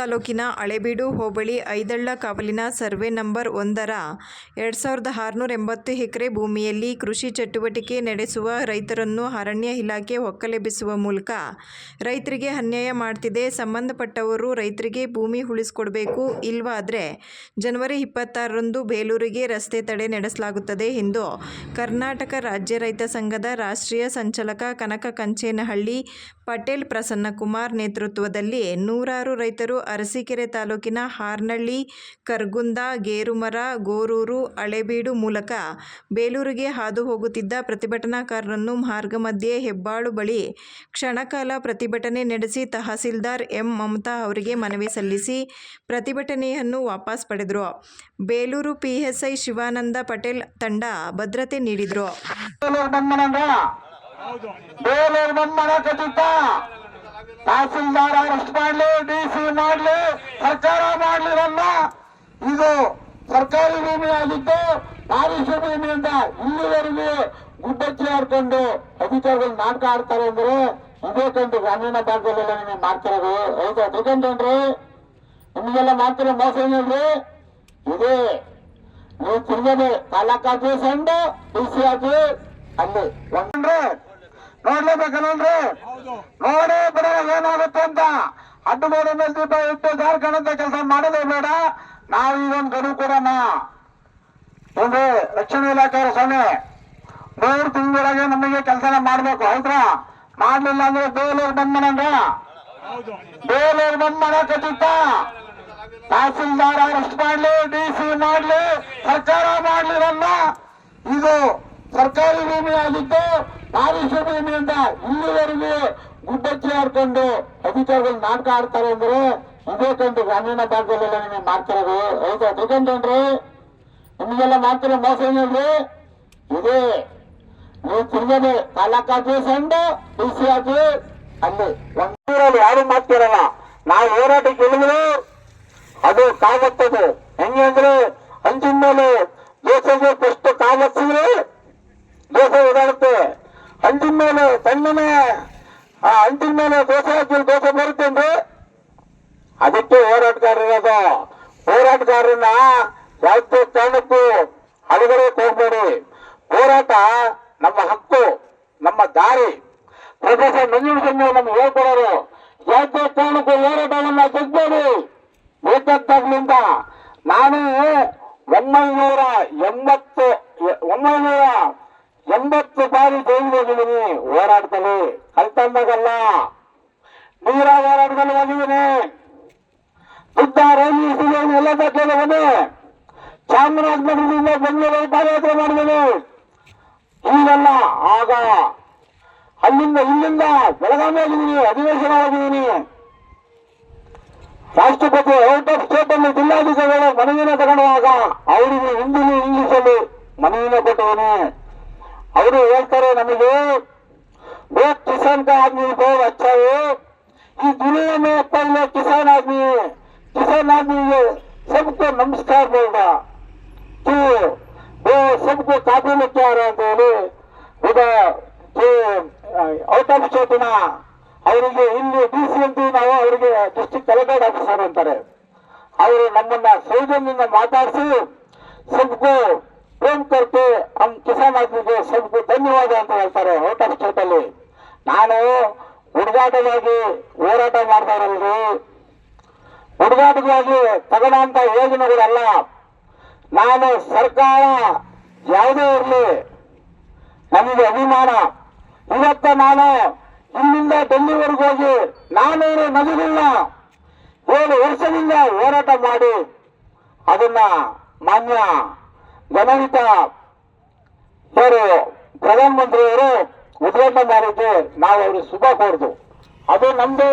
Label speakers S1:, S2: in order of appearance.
S1: ತಾಲೂಕಿನ ಹಳೇಬೀಡು ಹೋಬಳಿ ಐದಳ್ಳ ಕಾವಲಿನ survey number 1ರ 2680 ಎಕರೆ ಭೂಮಿಯಲ್ಲಿ ಕೃಷಿ ಚಟುವಟಿಕೆ ನಡೆಸುವ ರೈತರನ್ನು ಅರಣ್ಯ ಇಲಾಖೆ ಒಕ್ಕಲೆಬ್ಬಿಸುವ ಮೂಲಕ ರೈತರಿಗೆ ಅನ್ಯಾಯ ಮಾಡ್ತಿದೆ. ಸಂಬಂಧಪಟ್ಟವರು ರೈತರಿಗೆ ಭೂಮಿ ಉಳಿಸಿಕೊಡಬೇಕು, ಇಲ್ಲವಾದರೆ ಜನವರಿ 26ರಂದು ಬೇಲೂರಿಗೆ ರಸ್ತೆ ತಡೆ ನಡೆಸಲಾಗುತ್ತದೆ ಎಂದು ಕರ್ನಾಟಕ ರಾಜ್ಯ ರೈತ ಸಂಘದ ರಾಷ್ಟ್ರೀಯ ಸಂಚಾಲಕ ಕನಕ ಕಂಚೇನಹಳ್ಳಿ ಪಟೇಲ್ ಪ್ರಸನ್ನಕುಮಾರ್ ನೇತೃತ್ವದಲ್ಲಿ ನೂರಾರು ರೈತರು ಅರಸೀಕೆರೆ ತಾಲೂಕಿನ ಹಾರ್ನಹಳ್ಳಿ, ಕರ್ಗುಂದ, ಗೇರುಮರ, ಗೋರೂರು, ಹಳೇಬೀಡು ಮೂಲಕ ಬೇಲೂರಿಗೆ ಹಾದು ಹೋಗುತ್ತಿದ್ದ ಪ್ರತಿಭಟನಾಕಾರರನ್ನು ಮಾರ್ಗ ಮಧ್ಯೆ ಹೆಬ್ಬಾಳು ಬಳಿ ಕ್ಷಣಕಾಲ ಪ್ರತಿಭಟನೆ ನಡೆಸಿ ತಹಸೀಲ್ದಾರ್ ಎಂ ಮಮತಾ ಅವರಿಗೆ ಮನವಿ ಸಲ್ಲಿಸಿ ಪ್ರತಿಭಟನೆಯನ್ನು ವಾಪಸ್ ಪಡೆದರು. ಬೇಲೂರು ಪಿಎಸ್ಐ ಶಿವಾನಂದ ಪಟೇಲ್ ತಂಡ ಭದ್ರತೆ ನೀಡಿದರು.
S2: ಬೇಲೂರು ನಮ್ಮನ ಖಚಿತ ತಹಸೀಲ್ದಾರ್ ಅರೆಸ್ಟ್ ಮಾಡಲಿ, ಡಿಸಿ ಮಾಡಲಿ, ಸರ್ಕಾರ ಮಾಡಲಿರಲ್ಲ. ಇದು ಸರ್ಕಾರಿ ಭೂಮಿ ಆಗಿದ್ದು ಪಾಲಿಶ ಭೂಮಿಯಿಂದ ಇಲ್ಲಿವರೆಗೆ ಗುಡ್ಡಚ್ಚಿ ಹಾಡ್ಕೊಂಡು ಅಧಿಕಾರಿಗಳು ನಾಟಕ ಆಡ್ತಾರೆ ಅಂದ್ರೆ ಇದೇ ಕಂಡು ಗ್ರಾಮೀಣ ಭಾಗದಲ್ಲೆಲ್ಲ ನಿಮಗೆ ಮಾಡ್ತಿರೋದು. ಹೌದಾ? ತಿಳ್ಕೊಂಡ್ರಿ ನಿಮಗೆಲ್ಲ ಮಾಡ್ತಿರೋ ಮೋಸ ಏನ್ರಿ? ಇದೇ ನೀವು ತಿರ್ಗದೆ taluk office and DC office ಅಲ್ಲಿ ನೋಡ್ಲೇಬೇಕಲ್ರಿ? ನೋಡಿ ಬಿಡ ಏನಾಗುತ್ತೆ ಅಂತ. ಅಡ್ಡಗೋಡೆ ಮೇಲೆ ದೀಪ ಇಟ್ಟು ಜಾರ್ಖಂಡ್ ಕೆಲಸ ಮಾಡೋದೇ ಬೇಡ. ನಾವು ಇದೊಂದು ಗಡುವು ಕೊಡೋಣ. ಒಂದು ರಕ್ಷಣಾ ಇಲಾಖೆ ಸ್ವಾಮಿ 3 ತಿಂಗಳೊಳಗೆ ನಮಗೆ ಕೆಲಸನ ಮಾಡ್ಬೇಕು. ಹೌದ್ರಾ? ಮಾಡ್ಲಿಲ್ಲ ಅಂದ್ರೆ ಬೇಲೂರು ಬಂದ್ಮನಂದ್ರ ಬೇಲೂರು ಬಂದ್ಮನ ಖಚಿತ ತಹಸೀಲ್ದಾರ್ ಅರೆಸ್ಟ್ ಮಾಡ್ಲಿ, ಡಿಸಿ ಮಾಡ್ಲಿ, ಸರ್ಕಾರ ಮಾಡ್ಲಿರಲ್ಲ. ಇದು ಸರ್ಕಾರಿ ಭೂಮಿ ಆಗಿದ್ದು ಪಾಲಿಶ ಭೂಮಿಯಿಂದ ಇಲ್ಲಿವರೆಗೆ ಗುಡ್ಡಚ್ಚಿ ಹಾಡ್ಕೊಂಡು ಅಧಿಕಾರಿಗಳು ನಾಟಕ ಆಡ್ತಾರೆ ಅಂದ್ರೆ ಇದೇ ಕಂಡು ಗ್ರಾಮೀಣ ಭಾಗದಲ್ಲೆಲ್ಲ ನಿಮಗೆ ಮಾಡ್ತಿರೋದು. ಹೌದಾ? ತಿಳ್ಕೊಂಡ್ರಿ ನಿಮಗೆಲ್ಲ ಮಾಡ್ತಿರೋ ಮೋಸ ಏನ್ರಿ? ಇದೇ ನೀವು ತಿರ್ಗದೆ taluk office and DC office ಅಲ್ಲಿ ಒಂದೂರಲ್ಲಿ ಯಾರು ಮಾಡ್ತಿರಲ್ಲ. ನಾವು ಹೋರಾಟಕ್ಕೆ ಇಳಿದ್ರು ಅದು ಕಾಗತ್ತದು. ಹೆಂಗೆ ಅಂದ್ರೆ ಅಂಚಿನ ಮೇಲೆ ದೇಶಕ್ಕೆ ಫಸ್ಟ್ ಕಾಗತ್ತಿದ್ರೆ ದೇಶ ಓಡಾಡುತ್ತೆ. ಅಂಚಿನ ಮೇಲೆ ತಣ್ಣನೆ ಅಂಚಿನ ಮೇಲೆ ದೋಷ ಹಾಕಿ ದೋಷ ಬರುತ್ತೇನ್ರಿ? ಅದಕ್ಕೆ ಹೋರಾಟಗಾರರದ ಹೋರಾಟಗಾರರನ್ನ ಯಾವುದೇ ಕಾರಣಕ್ಕೂ ಅಡಗಡಕ್ಕೆ ಹೋಗ್ಬೇಡಿ. ಹೋರಾಟ ನಮ್ಮ ಹಕ್ಕು, ನಮ್ಮ ದಾರಿ. ಪ್ರೊಫೆಸರ್ ಮಂಜುನಾಥ್ ನಮ್ಗೆ ಹೇಳ್ಕೊಡೋರು ಯಾವುದೇ ಕಾರಣಕ್ಕೂ ಹೋರಾಟವನ್ನ ತೆಗ್ಬೇಡಿ. ಬೇಕಾದಾಗ್ಲಿಂದ ನಾನು 980 ಬಾರಿ ಜೈಲಿಗೆ ಹೋಗಿದ್ದೀನಿ ಹೋರಾಟದಲ್ಲಿ. ಕಲ್ತಂದಾಗಲ್ಲ, ನೀರ ಹೋರಾಟದಲ್ಲಿ ಹೋಗಿದ್ದೀನಿ. ಬುದ್ಧ ರೈಲ್ವೆ ಎಲ್ಲ ಕೇಳಿದ್ದೀನಿ. ಚಾಮರಾಜನಗರದಿಂದ ಬೆಂಗಳೂರು ಪಾದಯಾತ್ರೆ ಮಾಡಿದ್ದೀನಿ. ಈಗೆಲ್ಲ ಆಗ ಅಲ್ಲಿಂದ ಇಲ್ಲಿಂದ ಬೆಳಗಾವಿ ಹೋಗಿದ್ದೀನಿ, ಅಧಿವೇಶನ ಹೋಗಿದ್ದೀನಿ. ರಾಷ್ಟ್ರಪತಿ ಔಟ್ ಆಫ್ ಸ್ಟೇಟ್ ಅಲ್ಲಿ ಜಿಲ್ಲಾಧಿಕಾರಿಗಳು ಮನವಿನ ತಗೊಳ್ಳುವಾಗ ಅವರಿಗೆ ಹಿಂದಿಲಿ ಇಂಗ್ಲಿಷಲ್ಲಿ ಮನವಿನ ಕೊಟ್ಟಿದ್ದೀನಿ. ಅವರು ಹೇಳ್ತಾರೆ ನಮಗೆ वो किसान का आदमी बहुत अच्छा है, इस दुनिया में पहले किसान आदमी है, किसान आदमी है सबको नमस्कार बोलना तो वो सबको काबिल क्या रहा है उधर ಔಟ್ ಆಫ್ ಸ್ಟೇಟ್ನ ಅವರಿಗೆ ಇಲ್ಲಿ ಡಿಸಿ ಅಂತೀವಿ ನಾವು, ಅವರಿಗೆ ಡಿಸ್ಟ್ರಿಕ್ಟ್ ಕಲೆಕ್ಟರ್ ಆಫೀಸರ್ ಅಂತಾರೆ. ಅವರು ನಮ್ಮನ್ನ ಸೌಜನ್ಯದಿಂದ ಮಾತಾಡಿಸಿ सबको प्रेम करके हम किसान आदमी को सबको धन्यवाद ಅಂತ ಹೇಳ್ತಾರೆ ಔಟ್ ಆಫ್ ಸ್ಟೇಟ್ ಅಲ್ಲಿ. ನಾನು ಹುಡುಗಾಟವಾಗಿ ಹೋರಾಟ ಮಾಡ್ತಾರಲ್ರಿ, ಹುಡುಗಾಟವಾಗಿ ತಗೊಳ್ಳೋಂತ ಯೋಜನೆಗಳಲ್ಲ. ನಾನು ಸರ್ಕಾರ ಯಾವುದೇ ಇರಲಿ ನನಗೆ ಅಭಿಮಾನ. ಇವತ್ತ ನಾನು ಇಲ್ಲಿಂದ ಡೆಲ್ಲಿವರೆಗೂ ಹೋಗಿ 400 ನದಿಗಳನ್ನ 7 ವರ್ಷದಿಂದ ಹೋರಾಟ ಮಾಡಿ ಅದನ್ನ ಮಾನ್ಯ ಜನಹಿತ ಪ್ರಧಾನಮಂತ್ರಿಯವರು ಉದ್ಘಾಟನೆ ಮಾಡಿದ್ದು ನಾವು ಅವ್ರಿಗೆ ಶುಭ ಕೋರಿದ್ದು. ಅದು ನಮ್ದು